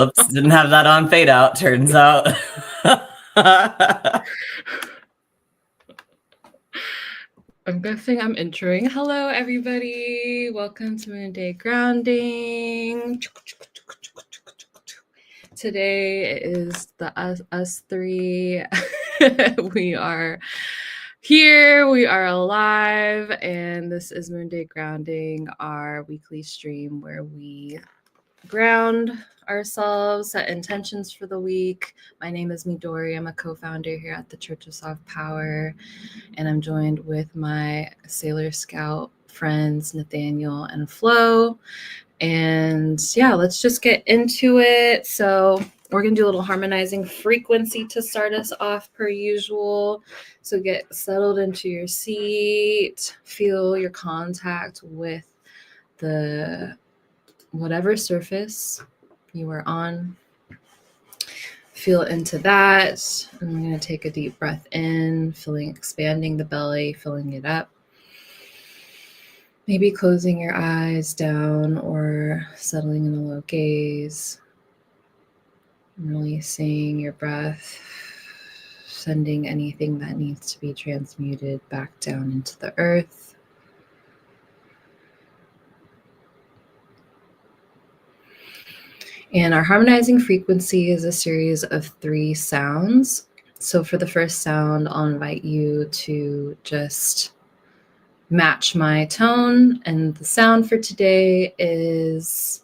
Oops, didn't have that on fade out, turns out. I'm guessing I'm entering. Hello, everybody. Welcome to Moonday Grounding. Today is the us three. We are here. We are alive. And this is Moonday Grounding, our weekly stream where we ground ourselves, set intentions for the week. My name is Midori. I'm a co-founder here at the Church of Soft Power, and I'm joined with my Sailor Scout friends, Nathaniel and Flo. And yeah, let's just get into it. So we're going to do a little harmonizing frequency to start us off per usual. So get settled into your seat, feel your contact with the whatever surface you are on. Feel into that. And I'm going to take a deep breath in, expanding the belly, filling it up. Maybe closing your eyes down or settling in a low gaze. Releasing your breath, sending anything that needs to be transmuted back down into the earth. And our harmonizing frequency is a series of 3 sounds. So for the first sound, I'll invite you to just match my tone. And the sound for today is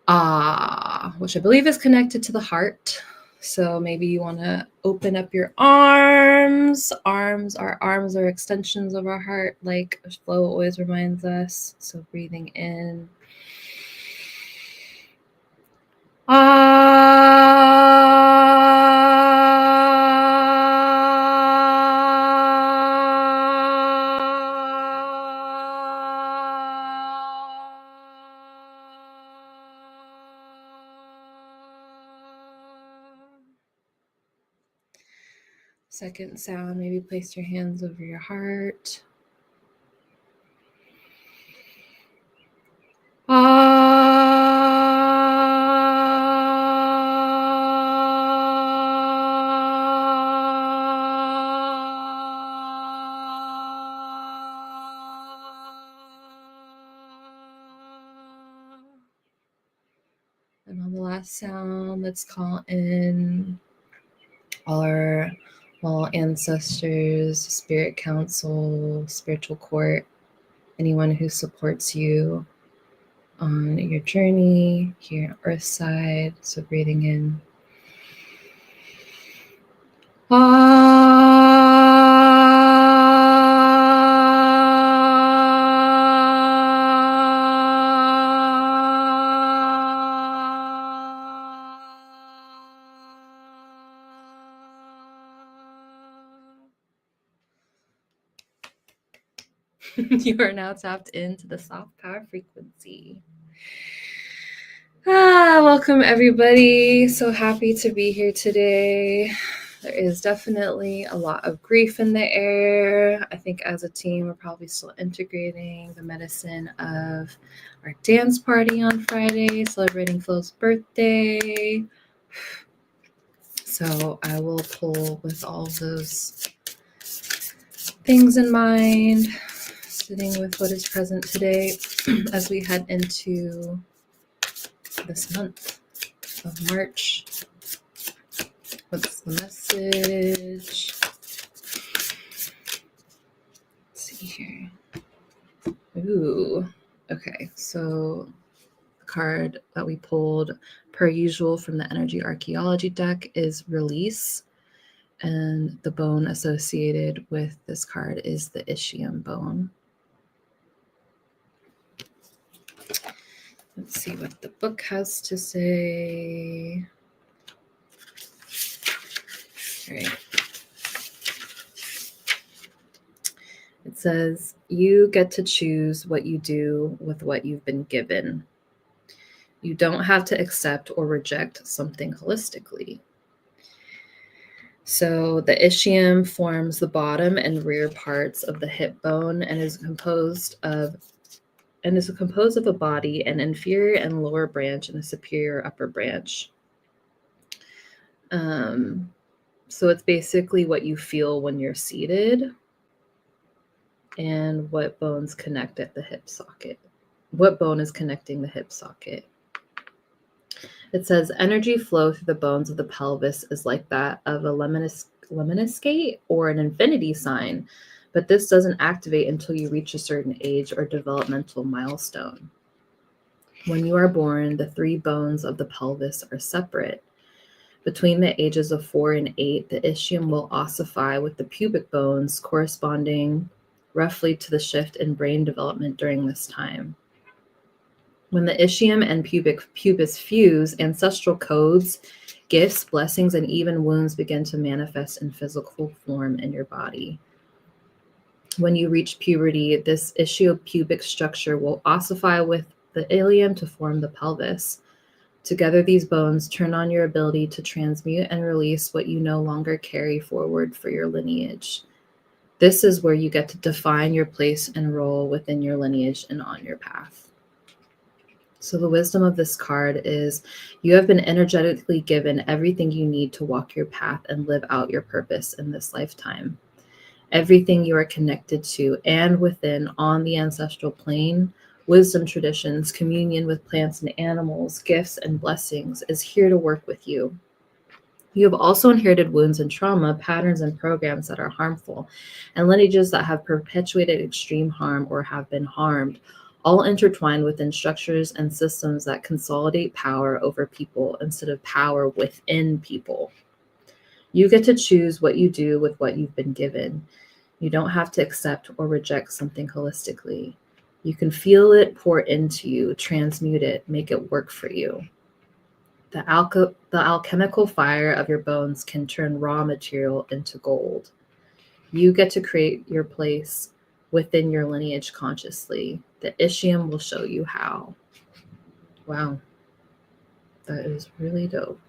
ah, which I believe is connected to the heart. So maybe you want to open up your arms. Our arms are extensions of our heart, like Flo always reminds us. So breathing in. Second sound, maybe place your hands over your heart. And on the last sound, let's call in our ancestors, spirit council, spiritual court, anyone who supports you on your journey here on Earth side. So breathing in. You are now tapped into the soft power frequency. Welcome everybody. So happy to be here today. There is definitely a lot of grief in the air. I think as a team, we're probably still integrating the medicine of our dance party on Friday, celebrating Flo's birthday. So I will pull with all those things in mind, sitting with what is present today as we head into this month of March. What's the message? Let's see here. Ooh, okay. So the card that we pulled per usual from the Energy Archaeology deck is Release. And the bone associated with this card is the ischium bone. Let's see what the book has to say. All right. It says, you get to choose what you do with what you've been given. You don't have to accept or reject something holistically. So the ischium forms the bottom and rear parts of the hip bone and is composed of and is composed of a body, an inferior and lower branch, and a superior upper branch. So it's basically what you feel when you're seated and what bones connect at the hip socket. What bone is connecting the hip socket? It says energy flow through the bones of the pelvis is like that of a lemniscate or an infinity sign, but this doesn't activate until you reach a certain age or developmental milestone. When you are born, the 3 bones of the pelvis are separate. Between the ages of 4 and 8, the ischium will ossify with the pubic bones corresponding roughly to the shift in brain development during this time. When the ischium and pubis fuse, ancestral codes, gifts, blessings, and even wounds begin to manifest in physical form in your body. When you reach puberty, this ischiopubic structure will ossify with the ilium to form the pelvis. Together, these bones turn on your ability to transmute and release what you no longer carry forward for your lineage. This is where you get to define your place and role within your lineage and on your path. So the wisdom of this card is you have been energetically given everything you need to walk your path and live out your purpose in this lifetime. Everything you are connected to and within on the ancestral plane, wisdom traditions, communion with plants and animals, gifts and blessings is here to work with you. You have also inherited wounds and trauma, patterns and programs that are harmful, and lineages that have perpetuated extreme harm or have been harmed, all intertwined within structures and systems that consolidate power over people instead of power within people. You get to choose what you do with what you've been given. You don't have to accept or reject something holistically. You can feel it pour into you, transmute it, make it work for you. The alchemical fire of your bones can turn raw material into gold. You get to create your place within your lineage consciously. The ischium will show you how. Wow. That is really dope.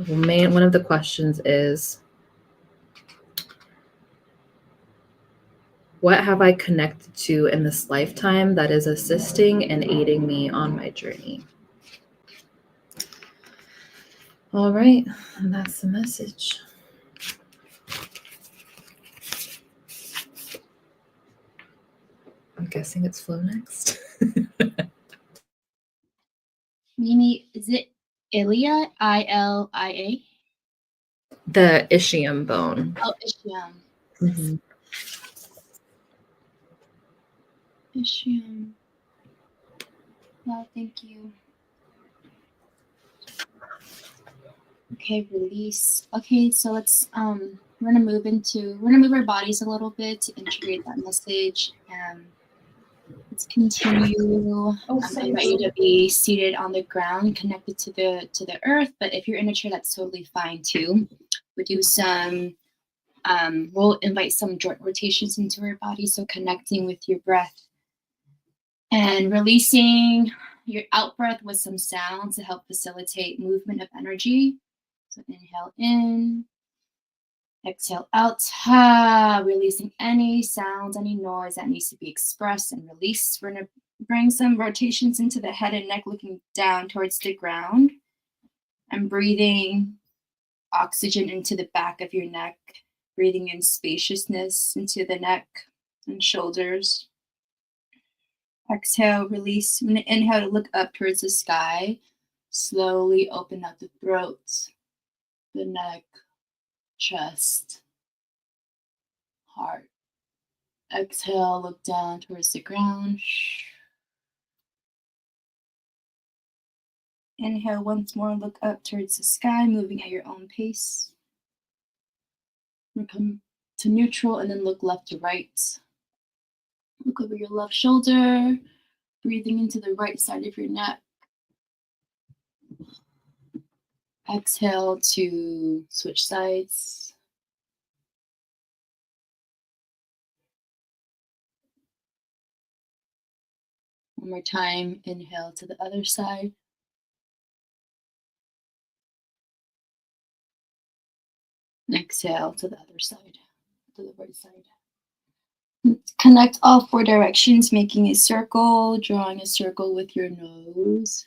One of the questions is, what have I connected to in this lifetime that is assisting and aiding me on my journey? All right, and that's the message. I'm guessing it's Flo next. Mimi, is it Ilia? Ilia? The ischium bone. Oh, ischium. Mhm. Ischium. Wow, thank you. Okay, release. Okay, so let's we're gonna move our bodies a little bit to integrate that message. Let's continue. I invite you to be seated on the ground, connected to the earth. But if you're in a chair, that's totally fine too. We do some. We'll invite some joint rotations into our body, so connecting with your breath and releasing your out breath with some sounds to help facilitate movement of energy. So inhale in, exhale out, releasing any sounds, any noise that needs to be expressed and released. We're going to bring some rotations into the head and neck, looking down towards the ground and breathing oxygen into the back of your neck, breathing in spaciousness into the neck and shoulders. Exhale, release. I'm going to inhale to look up towards the sky. Slowly open up the throat, the neck, chest, heart. Exhale, look down towards the ground. Inhale once more, look up towards the sky, moving at your own pace. We'll come to neutral and then look left to right. Look over your left shoulder, breathing into the right side of your neck. Exhale to switch sides. One more time, inhale to the other side. Exhale to the other side, to the right side. Connect all 4 directions, making a circle, drawing a circle with your nose.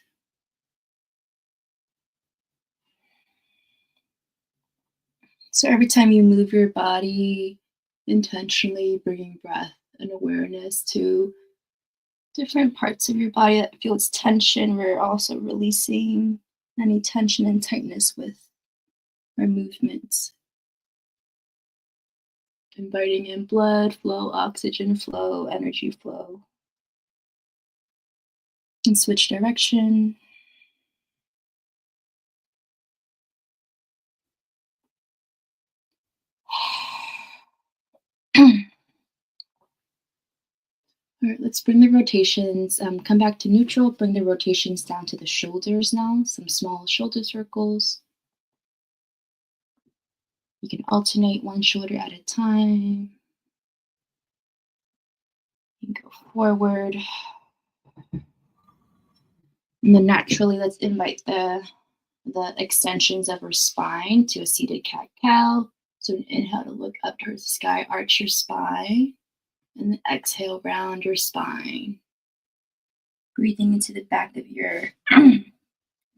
So every time you move your body, intentionally bringing breath and awareness to different parts of your body that feels tension, we're also releasing any tension and tightness with our movements. Inviting in blood flow, oxygen flow, energy flow. And switch direction. All right, let's bring the rotations, come back to neutral, bring the rotations down to the shoulders now, some small shoulder circles. You can alternate one shoulder at a time. You can go forward. And then naturally, let's invite the extensions of our spine to a seated cat-cow. So an inhale to look up towards the sky, arch your spine, and then exhale, round your spine. Breathing into the back of your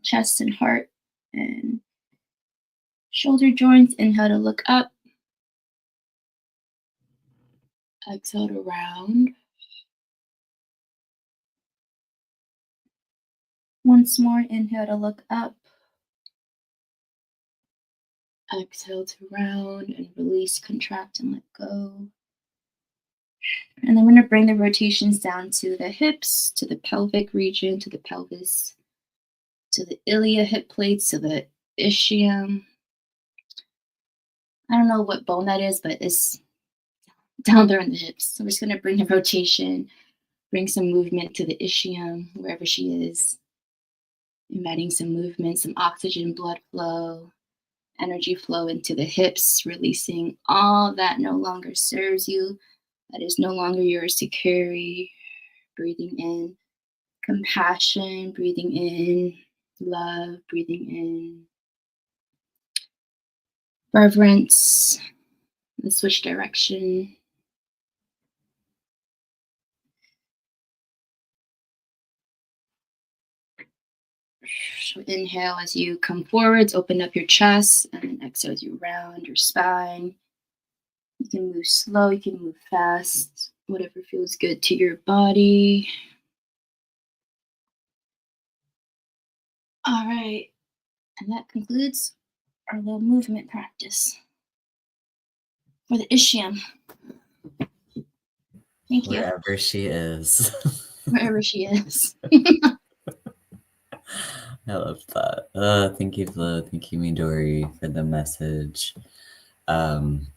chest and heart and shoulder joints. Inhale to look up. Exhale to round. Once more, inhale to look up. Exhale to round and release, contract, and let go. And then we're going to bring the rotations down to the hips, to the pelvic region, to the pelvis, to the ilia hip plates, to the ischium. I don't know what bone that is, but it's down there in the hips. So we're just going to bring the rotation, bring some movement to the ischium, wherever she is. Inviting some movement, some oxygen, blood flow, energy flow into the hips, releasing all that no longer serves you, that is no longer yours to carry. Breathing in compassion, breathing in love, breathing in reverence. Let's switch direction. So inhale as you come forwards, open up your chest, and then exhale as you round your spine. You can move slow, you can move fast, whatever feels good to your body. All right, and that concludes our little movement practice for the ischium. Thank you. Wherever she is. Wherever she is. I love that. Thank you, Flo. Thank you, Midori, for the message. I'm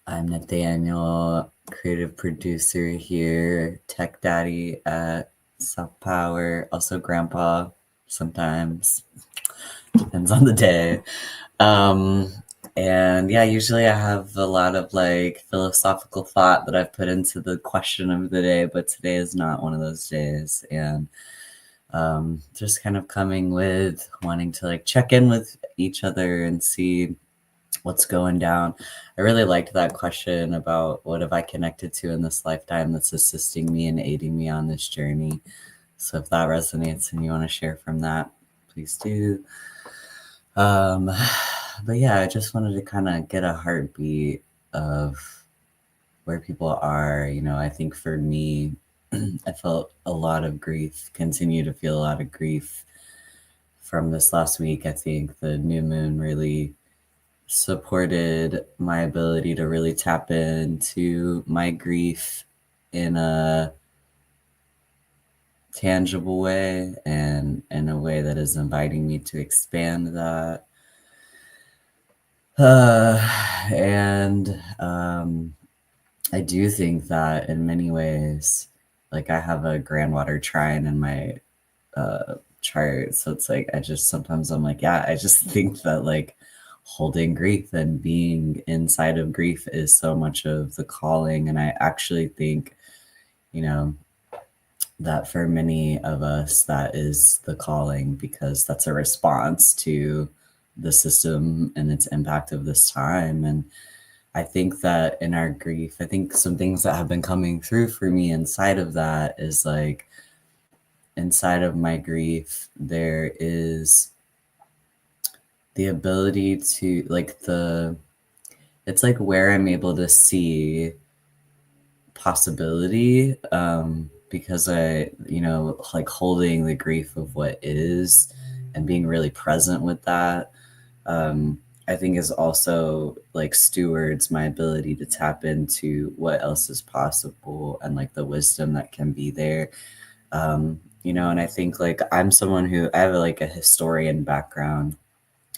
Nathaniel, creative producer here, tech daddy at Thempowered, also grandpa sometimes. Depends on the day. And yeah, usually I have a lot of like philosophical thought that I've put into the question of the day, but today is not one of those days. And just kind of coming with wanting to like check in with each other and see what's going down. I really liked that question about what have I connected to in this lifetime that's assisting me and aiding me on this journey. So if that resonates and you want to share from that, please do. But yeah, I just wanted to kind of get a heartbeat of where people are. You know, I think for me, I felt a lot of grief, continue to feel a lot of grief from this last week. I think the new moon really supported my ability to really tap into my grief in a tangible way and in a way that is inviting me to expand that. I do think that in many ways, like I have a Grandwater trine in my chart. So it's like, I just, sometimes I'm like, yeah, I just think that like holding grief and being inside of grief is so much of the calling. And I actually think, you know, that for many of us, that is the calling, because that's a response to the system and its impact of this time. And I think that in our grief, I think some things that have been coming through for me inside of that is like, inside of my grief, there is the ability to like it's like where I'm able to see possibility, because I, like holding the grief of what is and being really present with that, I think is also like stewards my ability to tap into what else is possible and like the wisdom that can be there. And I think like I'm someone who I have like a historian background,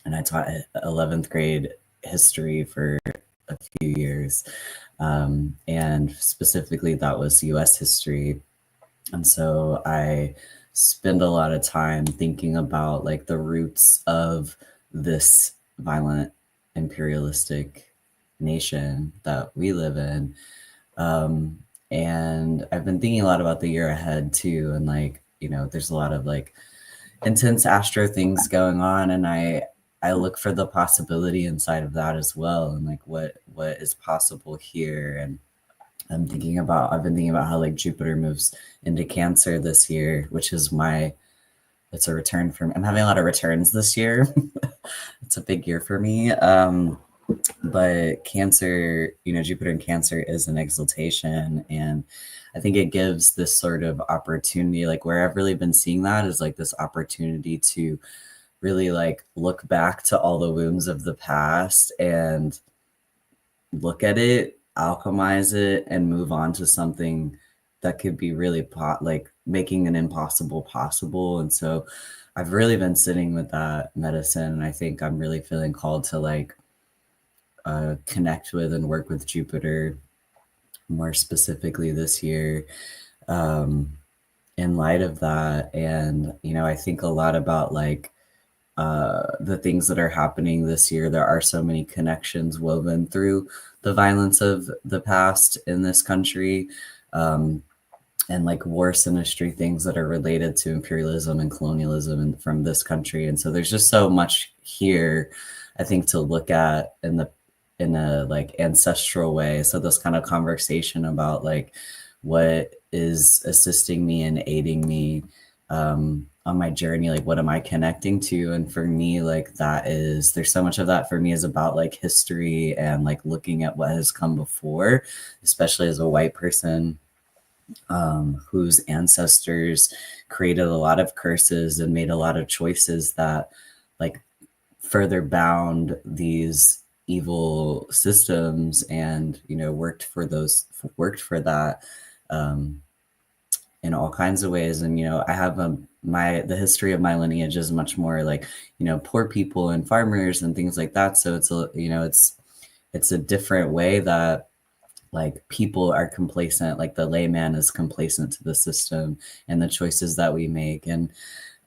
and I taught 11th grade history for a few years. And specifically, that was US history. And so I spend a lot of time thinking about like the roots of this violent imperialistic nation that we live in. And I've been thinking a lot about the year ahead too. And like, there's a lot of like intense astro things going on. And I look for the possibility inside of that as well. And like what is possible here. And I've been thinking about how like Jupiter moves into Cancer this year, which is it's a return from, I'm having a lot of returns this year. It's a big year for me. But Cancer, Jupiter in Cancer is an exaltation. And I think it gives this sort of opportunity, like where I've really been seeing that is like this opportunity to really like look back to all the wounds of the past and look at it, alchemize it, and move on to something that could be really like making an impossible possible. And so I've really been sitting with that medicine, and I think I'm really feeling called to like connect with and work with Jupiter more specifically this year, in light of that. And I think a lot about like the things that are happening this year. There are so many connections woven through the violence of the past in this country, and like war sinistry, things that are related to imperialism and colonialism and from this country. And so there's just so much here, I think, to look at in a like ancestral way. So this kind of conversation about like what is assisting me and aiding me on my journey, like what am I connecting to? And for me, like there's so much of that for me is about like history and like looking at what has come before, especially as a white person, whose ancestors created a lot of curses and made a lot of choices that like further bound these evil systems, and worked for that, in all kinds of ways. And I have the history of my lineage is much more like poor people and farmers and things like that. So it's a different way that like people are complacent, like the layman is complacent to the system and the choices that we make. And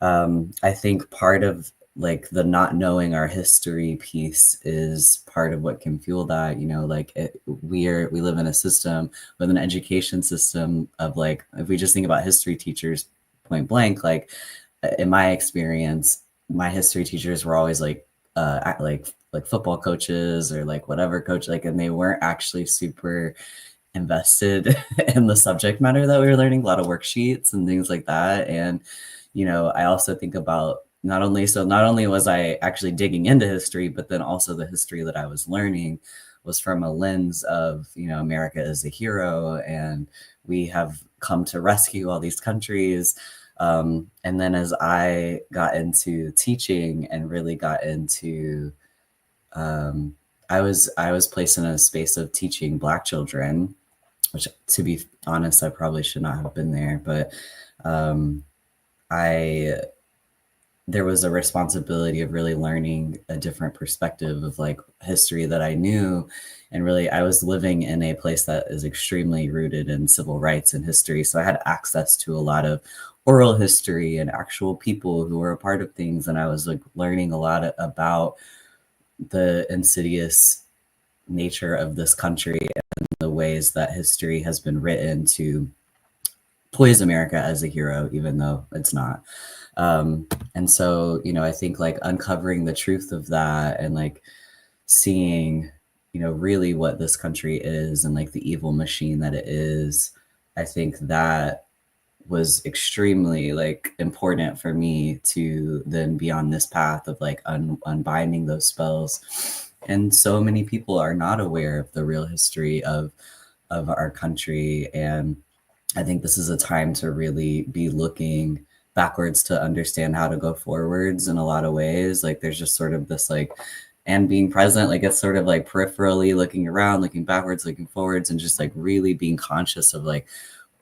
I think part of like the not knowing our history piece is part of what can fuel that. We live in a system with an education system of like, if we just think about history teachers point blank, like in my experience, my history teachers were always like football coaches or like whatever coach, like, and they weren't actually super invested in the subject matter that we were learning, a lot of worksheets and things like that. And I also think about not only was I actually digging into history, but then also the history that I was learning was from a lens of America is a hero and we have come to rescue all these countries. And then as I got into teaching and really got into I was placed in a space of teaching Black children, which, to be honest, I probably should not have been there. But there was a responsibility of really learning a different perspective of like history that I knew. And really, I was living in a place that is extremely rooted in civil rights and history. So I had access to a lot of oral history and actual people who were a part of things. And I was like learning a lot about the insidious nature of this country and the ways that history has been written to poise America as a hero, even though it's not. And so, I think like uncovering the truth of that and like seeing, really what this country is and like the evil machine that it is, I think that was extremely like important for me to then be on this path of like unbinding those spells. And so many people are not aware of the real history of our country, and I think this is a time to really be looking backwards to understand how to go forwards in a lot of ways. Like there's just sort of this like, and being present, like it's sort of like peripherally looking around, looking backwards, looking forwards, and just like really being conscious of like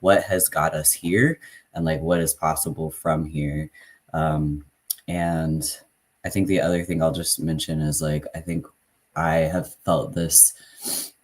what has got us here and like what is possible from here. And I think the other thing I'll just mention is like, I think I have felt this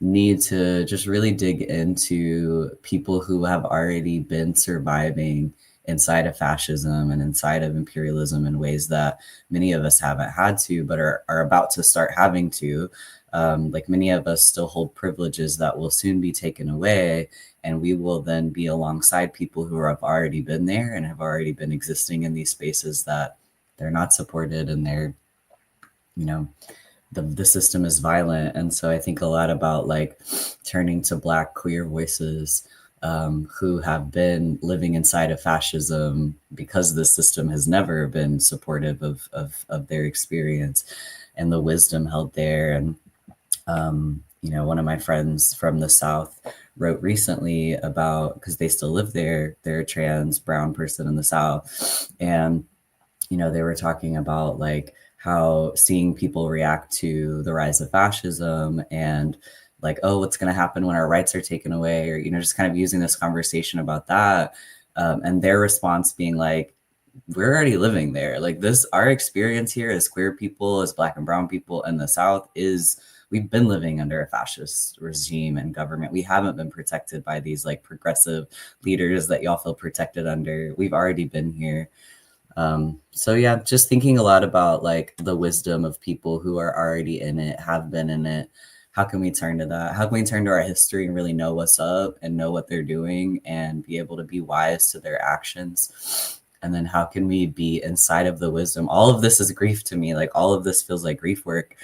need to just really dig into people who have already been surviving inside of fascism and inside of imperialism in ways that many of us haven't had to, but are about to start having to. Like many of us still hold privileges that will soon be taken away, and we will then be alongside people who have already been there and have already been existing in these spaces that they're not supported, and they're, the system is violent. And so I think a lot about like turning to Black queer voices who have been living inside of fascism because the system has never been supportive of their experience and the wisdom held there. And one of my friends from the South wrote recently about, because they still live there, they're a trans brown person in the South, and they were talking about like how seeing people react to the rise of fascism and like, oh, what's going to happen when our rights are taken away, or just kind of using this conversation about that, and their response being like, we're already living there. Like this, our experience here as queer people, as Black and brown people in the South is, we've been living under a fascist regime and government. We haven't been protected by these like progressive leaders that y'all feel protected under. We've already been here. So yeah, just thinking a lot about like the wisdom of people who are already in it, have been in it. How can we turn to that? How can we turn to our history and really know what's up and know what they're doing and be able to be wise to their actions? And then how can we be inside of the wisdom? All of this is grief to me. Like all of this feels like grief work.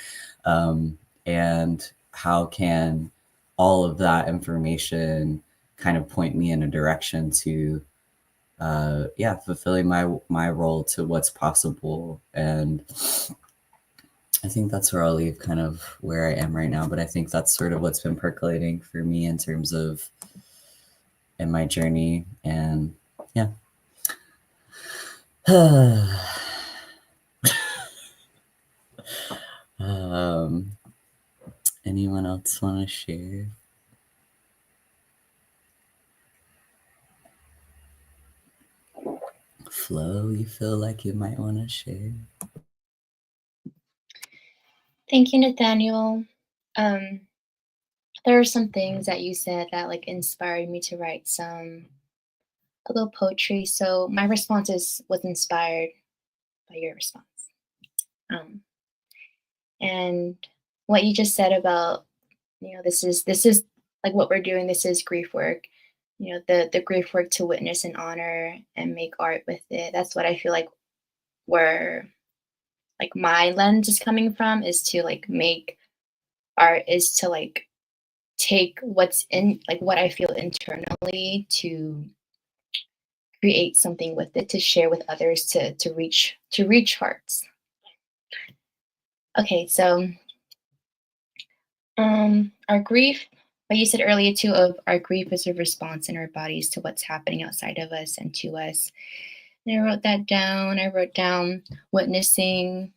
And how can all of that information kind of point me in a direction to fulfilling my role to what's possible. And I think that's where I'll leave kind of where I am right now. But I think that's sort of what's been percolating for me in terms of in my journey. And yeah. Anyone else want to share? Flo, you feel like you might want to share? Thank you, Nathaniel. There are some things that you said that like inspired me to write a little poetry. So my response was inspired by your response. And what you just said about, this is like what we're doing. This is grief work. The grief work to witness and honor and make art with it. That's what I feel like where like my lens is coming from, is to like make art, is to like take what's in, like what I feel internally, to create something with it, to share with others, to reach hearts. Okay, so our grief, what you said earlier too, of our grief is a response in our bodies to what's happening outside of us and to us. And I wrote that down. I wrote down witnessing.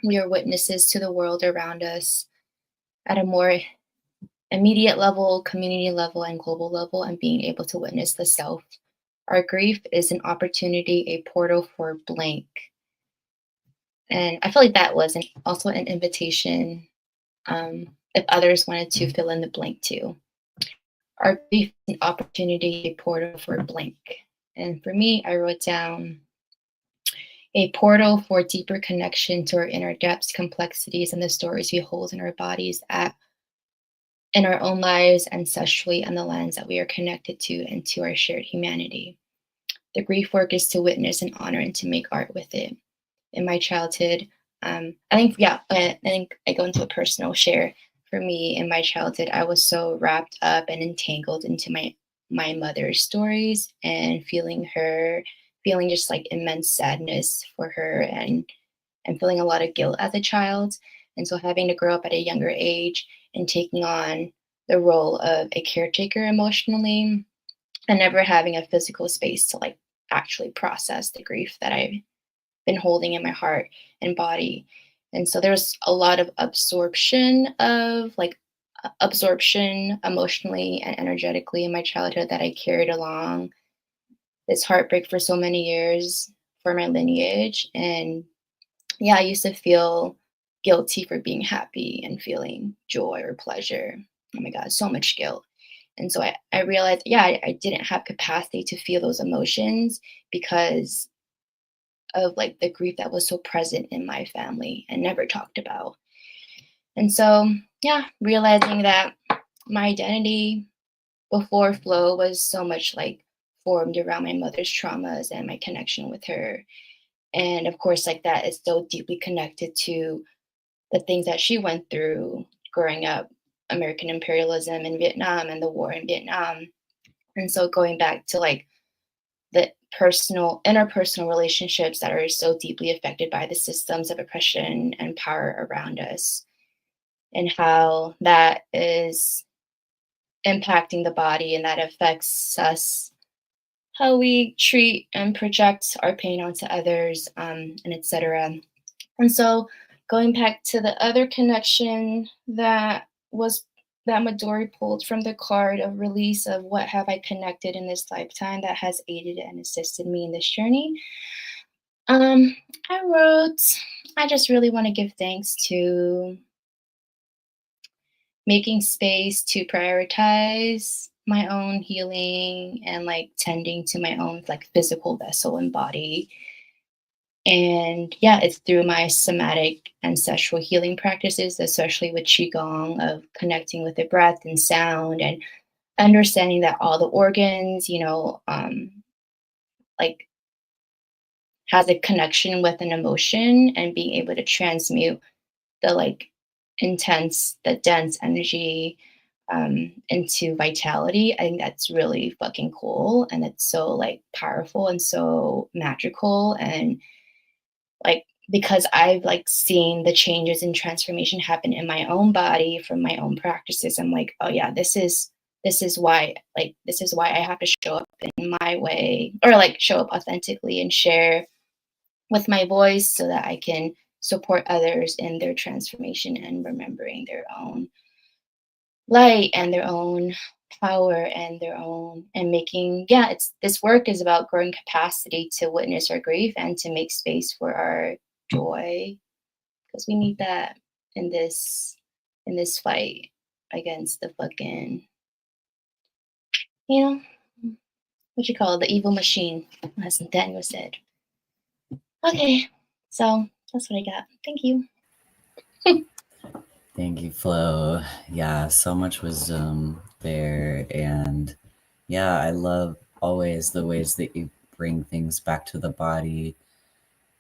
We are witnesses to the world around us at a more immediate level, community level, and global level, and being able to witness the self. Our grief is an opportunity, a portal for blank. And I feel like that was also an invitation, if others wanted to fill in the blank too. Our grief is an opportunity, a portal for blank. And for me, I wrote down a portal for deeper connection to our inner depths, complexities, and the stories we hold in our bodies, in our own lives, ancestrally, and the lands that we are connected to, and to our shared humanity. The grief work is to witness and honor and to make art with it. In my childhood, I think I go into a personal share. for me in my childhood, I was so wrapped up and entangled into my mother's stories and feeling just like immense sadness for her and feeling a lot of guilt as a child. And so having to grow up at a younger age and taking on the role of a caretaker emotionally and never having a physical space to like actually process the grief that I've been holding in my heart and body. And so there's a lot of absorption emotionally and energetically in my childhood that I carried along this heartbreak for so many years for my lineage. And yeah, I used to feel guilty for being happy and feeling joy or pleasure. Oh my God, so much guilt. And so I realized, yeah, I didn't have capacity to feel those emotions because of like the grief that was so present in my family and never talked about. And so, yeah, realizing that my identity before flow was so much like formed around my mother's traumas and my connection with her. And of course, like that is so deeply connected to the things that she went through growing up, American imperialism in Vietnam and the war in Vietnam. And so going back to like the interpersonal relationships that are so deeply affected by the systems of oppression and power around us, and how that is impacting the body and that affects us, how we treat and project our pain onto others, and etc. And so going back to the other connection that Midori pulled from the card of release of what have I connected in this lifetime that has aided and assisted me in this journey. Um, I wrote, I just really want to give thanks to making space to prioritize my own healing and like tending to my own like physical vessel and body. And yeah, it's through my somatic ancestral healing practices, especially with Qigong, of connecting with the breath and sound and understanding that all the organs, like has a connection with an emotion and being able to transmute the like the dense energy into vitality. I think that's really fucking cool. And it's so like powerful and so magical. And like, because I've like seen the changes and transformation happen in my own body from my own practices, I'm like, oh yeah, this is why I have to show up in my way or like show up authentically and share with my voice so that I can support others in their transformation and remembering their own light and their own power and their own and making it's this work is about growing capacity to witness our grief and to make space for our joy because we need that in this fight against the fucking you know what you call it, the evil machine, as Daniel said. Okay, so that's what I got. Thank you. Thank you, Flo. Yeah, so much wisdom there. And yeah, I love always the ways that you bring things back to the body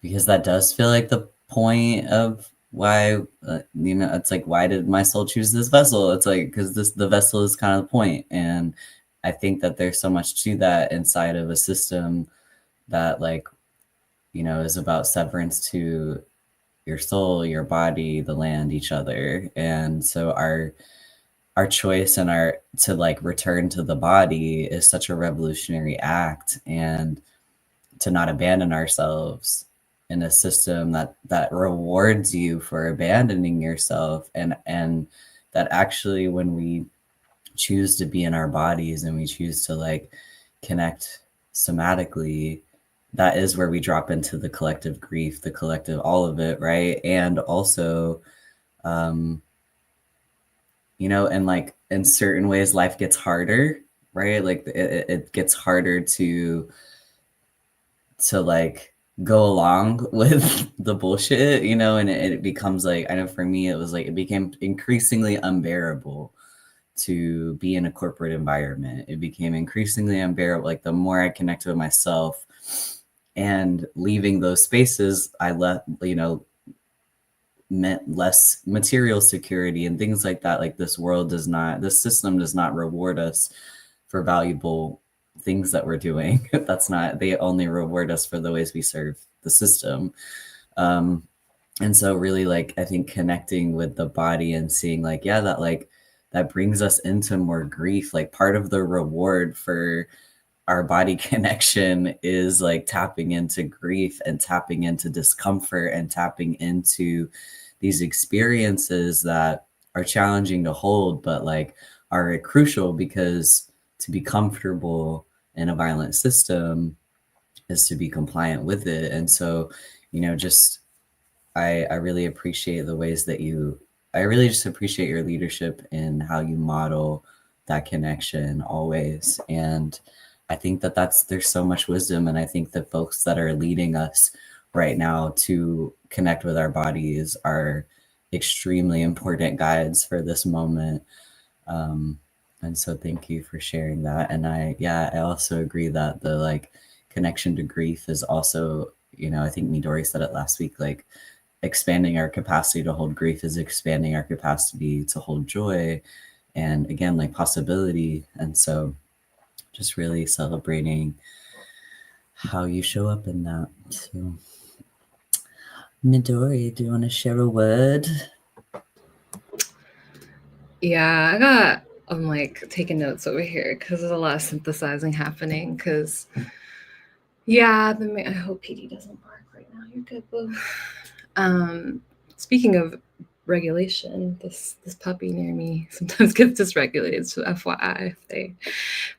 because that does feel like the point of why, it's like, why did my soul choose this vessel? It's like, because the vessel is kind of the point. And I think that there's so much to that inside of a system that, like, is about severance to your soul, your body, the land, each other. And so our choice and our to like return to the body is such a revolutionary act, and to not abandon ourselves in a system that rewards you for abandoning yourself, and that actually when we choose to be in our bodies and we choose to like connect somatically, that is where we drop into the collective grief, the collective all of it, right? And also um and like in certain ways life gets harder, right? Like it gets harder to like go along with the bullshit, and it becomes like, I know for me it was like it became increasingly unbearable to be in a corporate environment. It became increasingly unbearable. Like the more I connected with myself and leaving those spaces, I left, meant less material security and things like that. Like this system does not reward us for valuable things that we're doing. They only reward us for the ways we serve the system. And so really, like, I think connecting with the body and seeing like, yeah, that brings us into more grief. Like part of the reward for our body connection is like tapping into grief and tapping into discomfort and tapping into these experiences that are challenging to hold, but like are crucial, because to be comfortable in a violent system is to be compliant with it. And so, just I really appreciate the ways that I really just appreciate your leadership and how you model that connection always. And I think that there's so much wisdom. And I think the folks that are leading us right now to connect with our bodies are extremely important guides for this moment. And so thank you for sharing that. And I also agree that the like connection to grief is also, I think Midori said it last week, like expanding our capacity to hold grief is expanding our capacity to hold joy, and again, like possibility. And so just really celebrating how you show up in that. So Midori, do you want to share a word? Yeah, I'm like taking notes over here because there's a lot of synthesizing happening. Because I hope PD doesn't bark right now. You're good, boo. Speaking of regulation, this puppy near me sometimes gets dysregulated, so FYI if they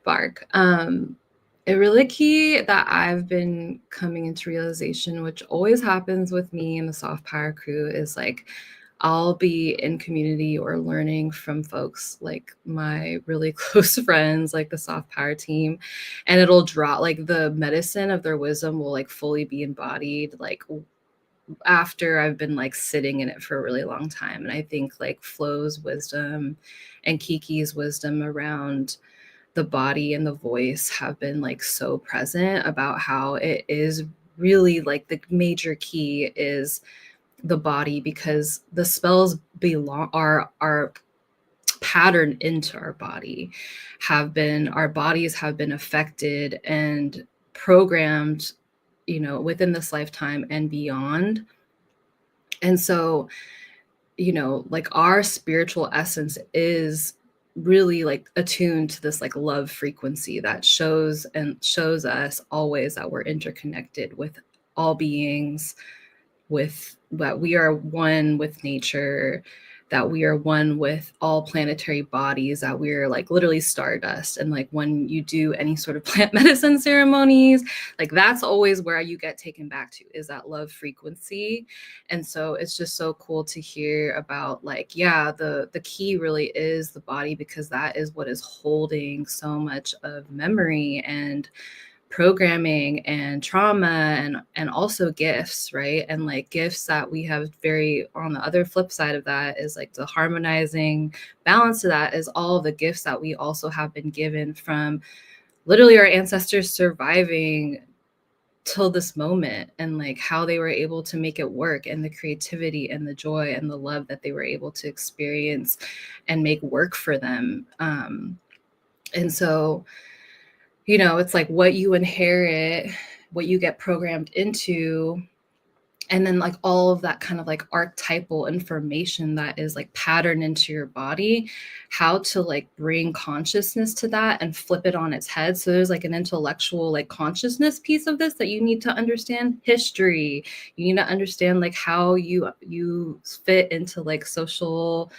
bark. It really key that I've been coming into realization, which always happens with me and the soft power crew, is like I'll be in community or learning from folks like my really close friends, like the soft power team, and it'll draw like the medicine of their wisdom will like fully be embodied like after I've been like sitting in it for a really long time. And I think like Flo's wisdom and Kiki's wisdom around the body and the voice have been like so present about how it is really like the major key is the body, because the spells are patterned into our body, our bodies have been affected and programmed, within this lifetime and beyond. And so, like our spiritual essence is really like attuned to this like love frequency that shows us always that we're interconnected with all beings, with that we are one with nature, that we are one with all planetary bodies, that we're like literally stardust. And like when you do any sort of plant medicine ceremonies, like that's always where you get taken back to, is that love frequency. And so it's just so cool to hear about like, the key really is the body, because that is what is holding so much of memory and programming and trauma and also gifts, right? And like gifts that we have very on the other flip side of that is like the harmonizing balance to that is all of the gifts that we also have been given from literally our ancestors surviving till this moment, and like how they were able to make it work, and the creativity and the joy and the love that they were able to experience and make work for them. And so it's like what you inherit, what you get programmed into, and then like all of that kind of like archetypal information that is like patterned into your body, how to like bring consciousness to that and flip it on its head. So there's like an intellectual like consciousness piece of this that you need to understand history. You need to understand like how you fit into like social,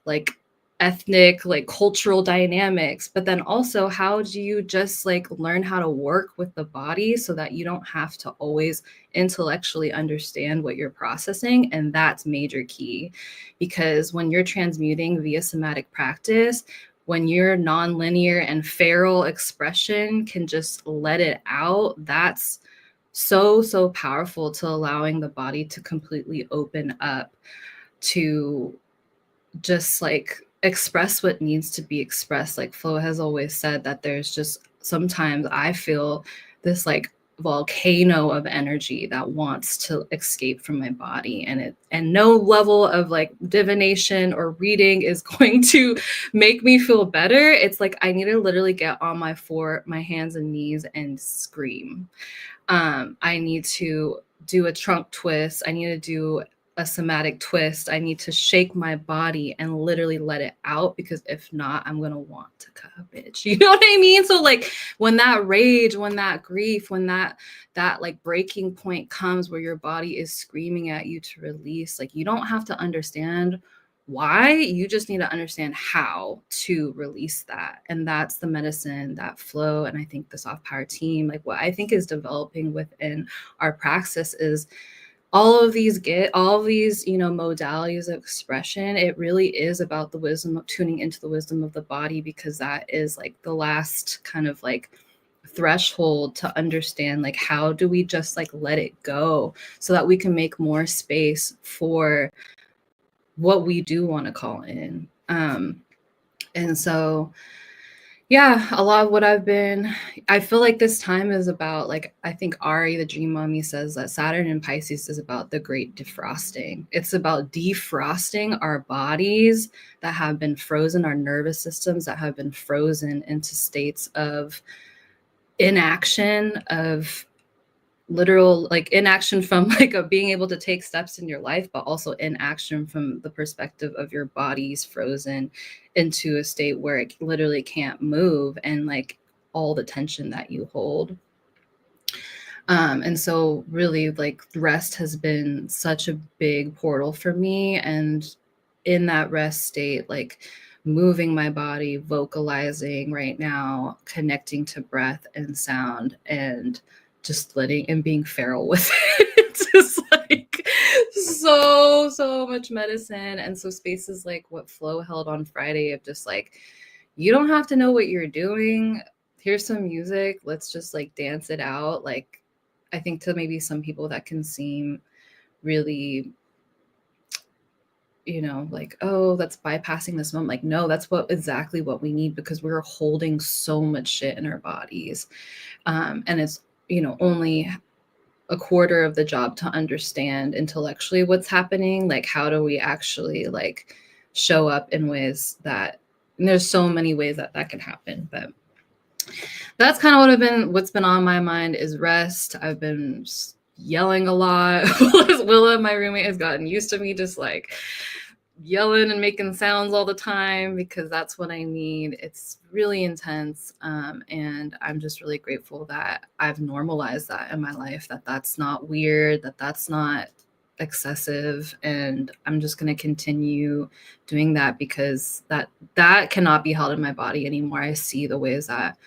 like ethnic, like cultural dynamics, but then also how do you just like learn how to work with the body so that you don't have to always intellectually understand what you're processing. And that's major key, because when you're transmuting via somatic practice, when your nonlinear and feral expression can just let it out, that's so powerful to allowing the body to completely open up to just like express what needs to be expressed. Like Flo has always said that there's just sometimes I feel this like volcano of energy that wants to escape from my body, and no level of like divination or reading is going to make me feel better. It's like I need to literally get on my hands and knees and scream. I need to do a trunk twist. I need to do a somatic twist. I need to shake my body and literally let it out, because if not, I'm going to want to cut a bitch. You know what I mean? So like when that rage, when that grief, when that like breaking point comes where your body is screaming at you to release, like you don't have to understand why, you just need to understand how to release that. And that's the medicine, that flow. And I think the soft power team, like what I think is developing within our praxis is all of these modalities of expression. It really is about the wisdom of tuning into the wisdom of the body, because that is like the last kind of like threshold to understand, like how do we just like let it go so that we can make more space for what we do want to call in. And so, yeah, a lot of what I feel like this time is about, like, I think Ari, the dream mommy, says that Saturn in Pisces is about the great defrosting. It's about defrosting our bodies that have been frozen, our nervous systems that have been frozen into states of inaction, of literal like inaction from like a being able to take steps in your life, but also inaction from the perspective of your body's frozen into a state where it literally can't move, and like all the tension that you hold. And so really like rest has been such a big portal for me, and in that rest state, like moving my body, vocalizing right now, connecting to breath and sound, and just letting and being feral with it. It's just like so much medicine. And so spaces like what Flo held on Friday of just like, you don't have to know what you're doing. Here's some music. Let's just like dance it out. Like, I think to maybe some people that can seem really, like, oh, that's bypassing this moment. Like, no, that's exactly what we need, because we're holding so much shit in our bodies. And it's, only a quarter of the job to understand intellectually what's happening. Like, how do we actually like show up in ways that, and there's so many ways that can happen, but that's kind of what's been on my mind is rest. I've been yelling a lot. Willa, my roommate, has gotten used to me just like yelling and making sounds all the time, because that's what I need. It's really intense. And I'm just really grateful that I've normalized that in my life, that's not weird, that's not excessive. And I'm just going to continue doing that, because that cannot be held in my body anymore. I see the ways that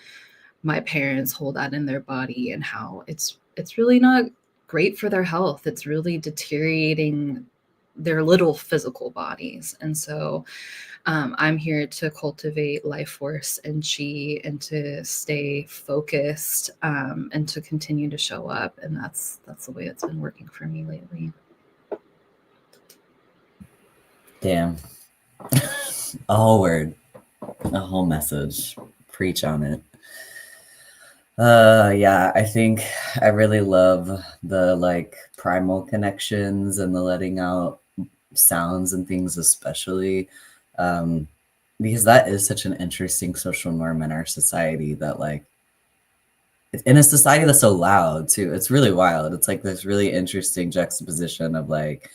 my parents hold that in their body, and how it's really not great for their health. It's really deteriorating their little physical bodies. And so I'm here to cultivate life force and chi, and to stay focused, and to continue to show up. And that's the way it's been working for me lately. Damn. A whole word, a whole message. Preach on it. Yeah, I think I really love the like primal connections and the letting out sounds and things, especially because that is such an interesting social norm in our society, that like in a society that's so loud too. It's really wild. It's like this really interesting juxtaposition of like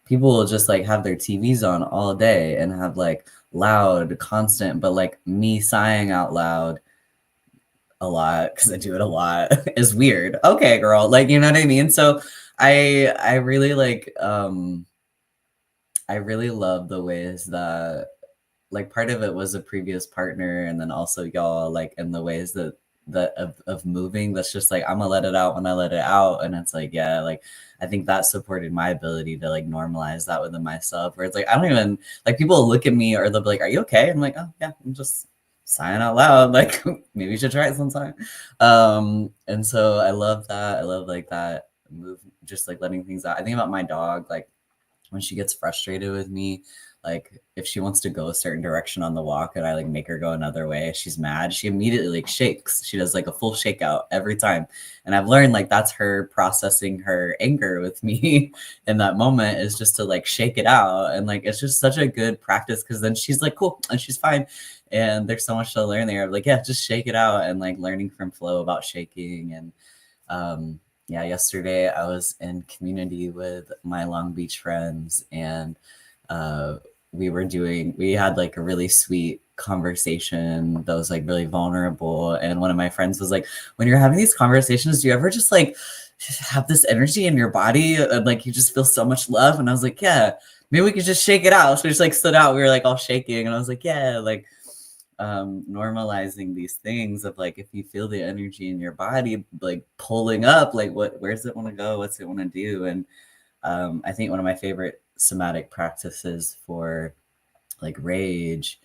people will just like have their TVs on all day and have like loud constant, but like me sighing out loud a lot, because I do it a lot, is weird. Okay, girl, like, you know what I mean? So I really like I really love the ways that like part of it was a previous partner, and then also y'all, like in the ways that of moving, that's just like I'm gonna let it out when I let it out. And it's like, yeah, like I think that supported my ability to like normalize that within myself, where it's like I don't even like, people look at me or they'll be like, are you okay? I'm like, oh yeah, I'm just sighing out loud, like maybe you should try it sometime. And so I love that. I love like that move, just like letting things out. I think about my dog, like when she gets frustrated with me, like if she wants to go a certain direction on the walk and I like make her go another way, she's mad, she immediately like shakes. She does like a full shakeout every time. And I've learned like that's her processing her anger with me in that moment, is just to like shake it out. And like it's just such a good practice, because then she's like cool and she's fine. And there's so much to learn there. Like, yeah, just shake it out, and like learning from Flo about shaking. And yeah, yesterday I was in community with my Long Beach friends, and we had like a really sweet conversation that was like really vulnerable. And one of my friends was like, when you're having these conversations, do you ever just like have this energy in your body and like you just feel so much love? And I was like, yeah, maybe we could just shake it out. So we just like stood out, we were like all shaking, and I was like, yeah, like normalizing these things of like, if you feel the energy in your body like pulling up, like where's it want to go, what's it want to do? And I think one of my favorite somatic practices for like rage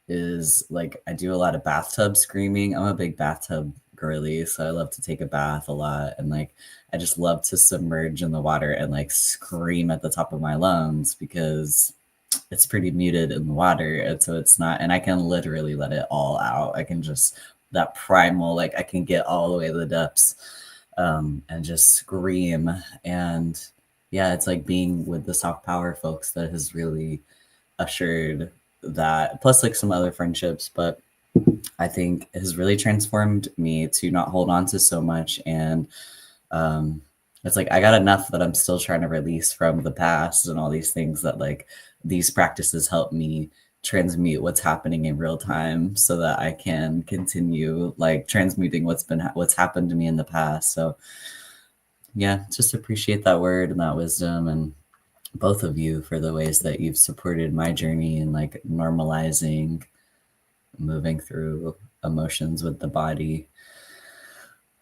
is like, I do a lot of bathtub screaming. I'm a big bathtub girly, so I love to take a bath a lot, and like I just love to submerge in the water and like scream at the top of my lungs, because it's pretty muted in the water, and so it's not, and I can literally let it all out. I can just, that primal, like I can get all the way to the depths and just scream. And yeah, it's like being with the soft power folks that has really ushered that, plus like some other friendships, but I think has really transformed me to not hold on to so much. And it's like I got enough that I'm still trying to release from the past, and all these things that like these practices help me transmute what's happening in real time, so that I can continue like transmuting what's happened to me in the past. So yeah, just appreciate that word and that wisdom, and both of you for the ways that you've supported my journey and like normalizing moving through emotions with the body.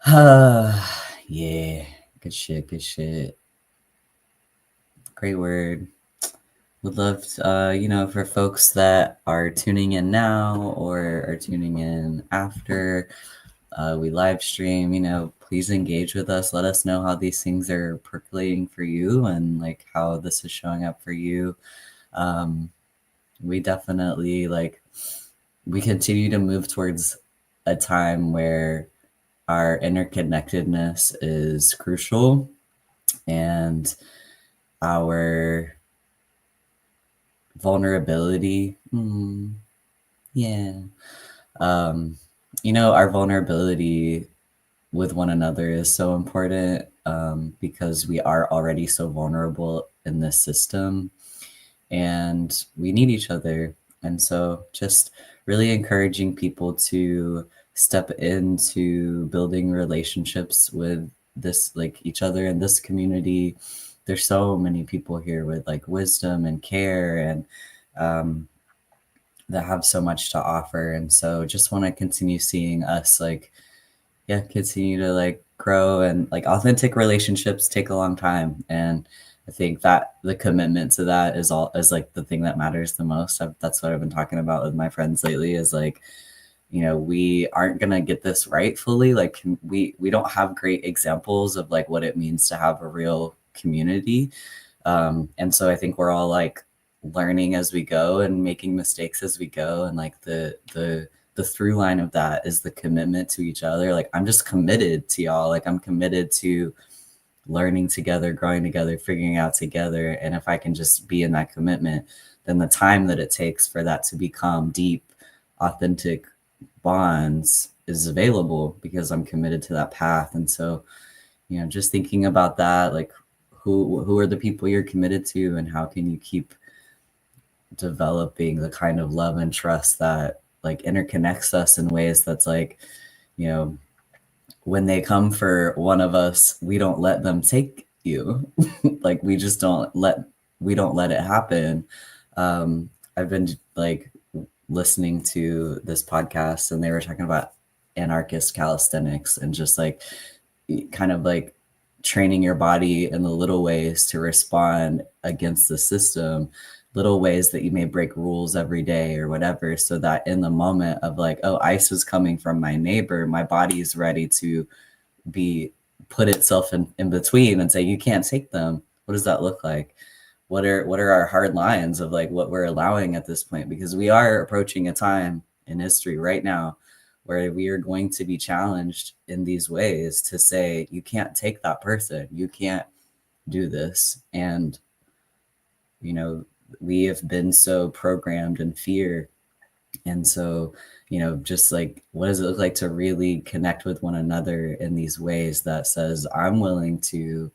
Yeah, good shit, good shit. Great word. Would love to, for folks that are tuning in now or are tuning in after we live stream, please engage with us. Let us know how these things are percolating for you, and like how this is showing up for you. We definitely we continue to move towards a time where our interconnectedness is crucial, and our vulnerability, yeah, our vulnerability with one another is so important, because we are already so vulnerable in this system, and we need each other. And so just really encouraging people to step into building relationships with this, like each other in this community. There's so many people here with like wisdom and care, and that have so much to offer. And so just want to continue seeing us continue to like grow, and like authentic relationships take a long time. And I think that the commitment to that is like the thing that matters the most. That's what I've been talking about with my friends lately, is like, we aren't going to get this right fully. Like we don't have great examples of like what it means to have a real community. And so I think we're all like learning as we go and making mistakes as we go. And like the through line of that is the commitment to each other. Like I'm just committed to y'all. Like I'm committed to learning together, growing together, figuring out together. And if I can just be in that commitment, then the time that it takes for that to become deep, authentic bonds is available, because I'm committed to that path. And so, just thinking about that, like who are the people you're committed to, and how can you keep developing the kind of love and trust that like interconnects us in ways that's like, when they come for one of us, we don't let them take you. Like we don't let it happen. I've been like listening to this podcast, and they were talking about anarchist calisthenics, and just like kind of like training your body in the little ways to respond against the system, little ways that you may break rules every day or whatever, so that in the moment of like, oh, ice is coming from my neighbor, my body is ready to put itself in between and say, you can't take them. What does that look like? what are our hard lines of like what we're allowing at this point, because we are approaching a time in history right now where we are going to be challenged in these ways to say, you can't take that person, you can't do this. And you know, we have been so programmed in fear. And so, you know, just like, what does it look like to really connect with one another in these ways that says, I'm willing to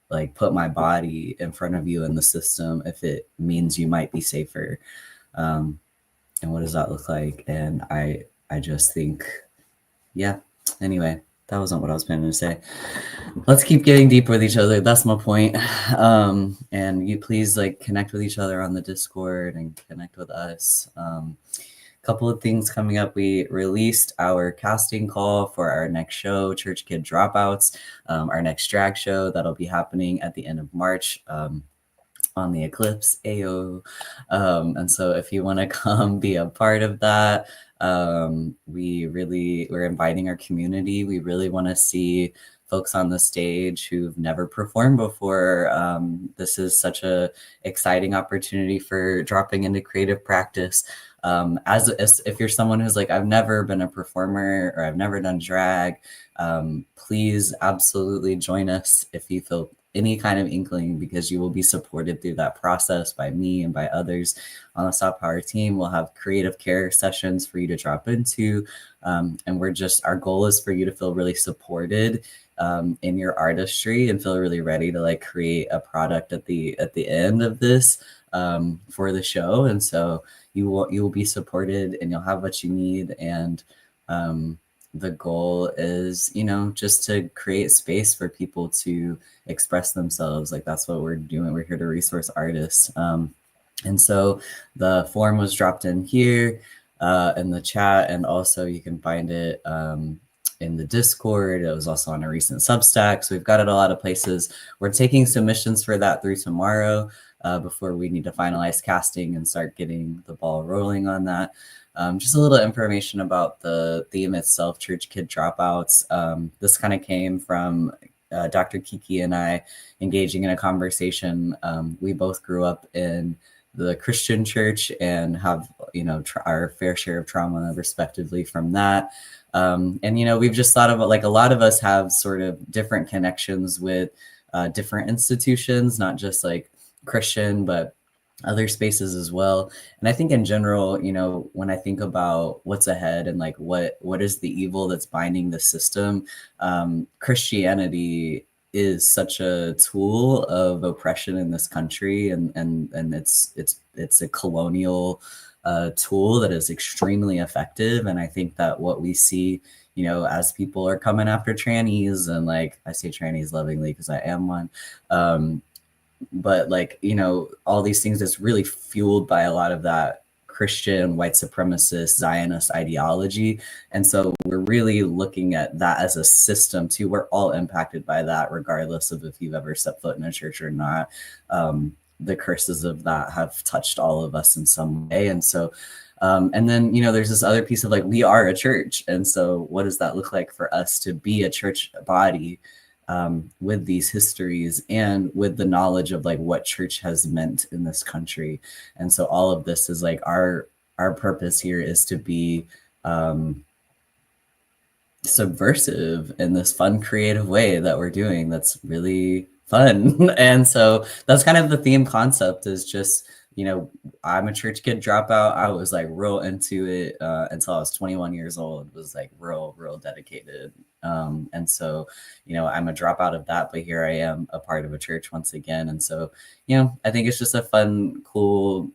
like put my body in front of you in the system if it means you might be safer. And what does that look like? And I just think, yeah. Anyway, that wasn't what I was planning to say. Let's keep getting deep with each other. That's my point. And you please like connect with each other on the Discord and connect with us. Couple of things coming up. We released our casting call for our next show, Church Kid Dropouts, our next drag show that'll be happening at the end of March. On the eclipse, ayo. And so if you want to come be a part of that, we're inviting our community. We really want to see folks on the stage who've never performed before. This is such a exciting opportunity for dropping into creative practice. As if you're someone who's like, I've never been a performer or I've never done drag, please absolutely join us if you feel any kind of inkling, because you will be supported through that process by me and by others on the Thempowered team. We'll have creative care sessions for you to drop into. And our goal is for you to feel really supported in your artistry and feel really ready to like create a product at the end of this for the show. And so you will be supported and you'll have what you need. And the goal is, you know, just to create space for people to express themselves. Like that's what we're doing. We're here to resource artists. And so the form was dropped in here in the chat, and also you can find it in the Discord. It was also on a recent Substack. So we've got it a lot of places. We're taking submissions for that through tomorrow before we need to finalize casting and start getting the ball rolling on that. Just a little information about the theme itself, Church Kid Dropouts. This kind of came from Dr. Kiki and I engaging in a conversation. We both grew up in the Christian church and have, you know, our fair share of trauma respectively from that. And, you know, we've just thought about like a lot of us have sort of different connections with different institutions, not just like Christian, but other spaces as well. And I think in general, you know, when I think about what's ahead and like what is the evil that's binding the system, Christianity is such a tool of oppression in this country, and it's a colonial tool that is extremely effective. And I think that what we see, you know, as people are coming after trannies, and like I say trannies lovingly because I am one, but like, you know, all these things that's really fueled by a lot of that Christian white supremacist Zionist ideology. And so we're really looking at that as a system too. We're all impacted by that, regardless of if you've ever stepped foot in a church or not. The curses of that have touched all of us in some way. And so and then, you know, there's this other piece of like, we are a church. And so what does that look like for us to be a church body with these histories and with the knowledge of like what church has meant in this country? And so all of this is like our purpose here is to be subversive in this fun, creative way that we're doing. That's really fun. And so that's kind of the theme concept, is just, you know, I'm a church kid dropout. I was like real into it until I was 21 years old. It was like real dedicated. And so, you know, I'm a dropout of that, but here I am, a part of a church once again. And so, you know, I think it's just a fun, cool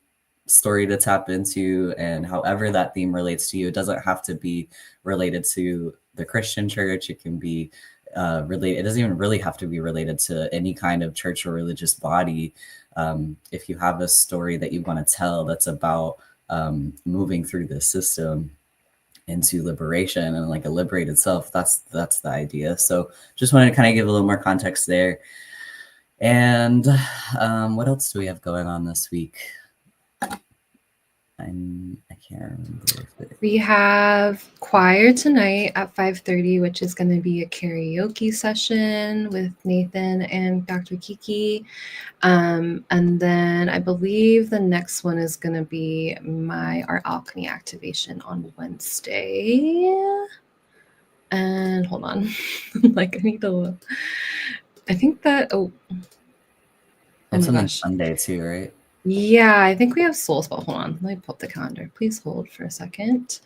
story to tap into. And however that theme relates to you, it doesn't have to be related to the Christian church. It can be related. It doesn't even really have to be related to any kind of church or religious body. If you have a story that you want to tell that's about moving through this system into liberation and like a liberated self, that's the idea. So just wanted to kind of give a little more context there. And what else do we have going on this week? I can't remember. We have choir tonight at 5:30, which is going to be a karaoke session with Nathan and Dr. Kiki. And then I believe the next one is going to be our alchemy activation on Wednesday. And hold on, like I need to look. I think that And my something gosh. Sunday too, right? Yeah, I think we have Soul Spa. Hold on, let me pull up the calendar. Please hold for a second.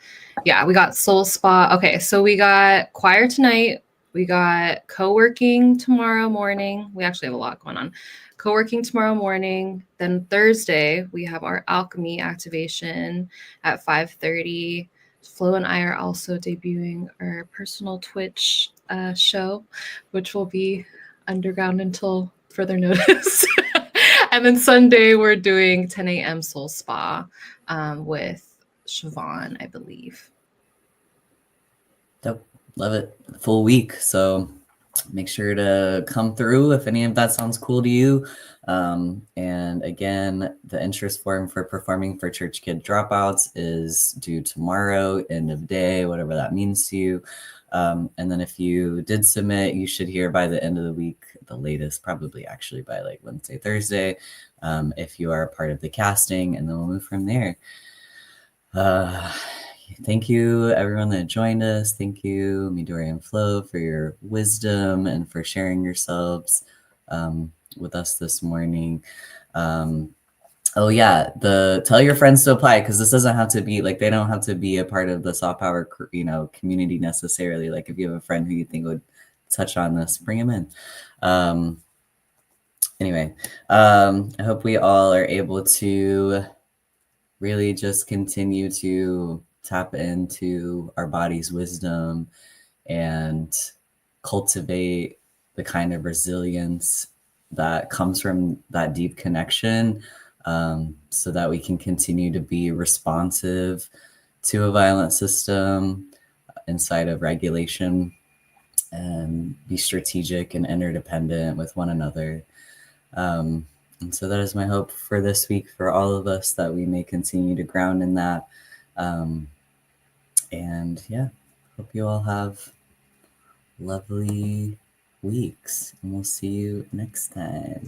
Yeah, we got Soul Spa. Okay, so we got choir tonight. We got co-working tomorrow morning. We actually have a lot going on. Co-working tomorrow morning. Then Thursday, we have our alchemy activation at 5:30. Flo and I are also debuting our personal Twitch show, which will be underground until further notice. And then Sunday, we're doing 10 a.m. Soul Spa with Siobhan, I believe. Yep. Love it. Full week. So make sure to come through if any of that sounds cool to you. And again, the interest form for performing for Church Kid Dropouts is due tomorrow, end of day, whatever that means to you. And then if you did submit, you should hear by the end of the week, the latest, probably actually by like Wednesday, Thursday, if you are a part of the casting, and then we'll move from there. Thank you, everyone that joined us. Thank you, Midori and Flo, for your wisdom and for sharing yourselves with us this morning. Oh yeah, tell your friends to apply, because this doesn't have to be like, they don't have to be a part of the soft power, community necessarily. Like if you have a friend who you think would touch on this, bring him in. Anyway, I hope we all are able to really just continue to tap into our body's wisdom and cultivate the kind of resilience that comes from that deep connection, so that we can continue to be responsive to a violent system inside of regulation and be strategic and interdependent with one another. And so that is my hope for this week for all of us, that we may continue to ground in that. And yeah, hope you all have lovely weeks, and we'll see you next time.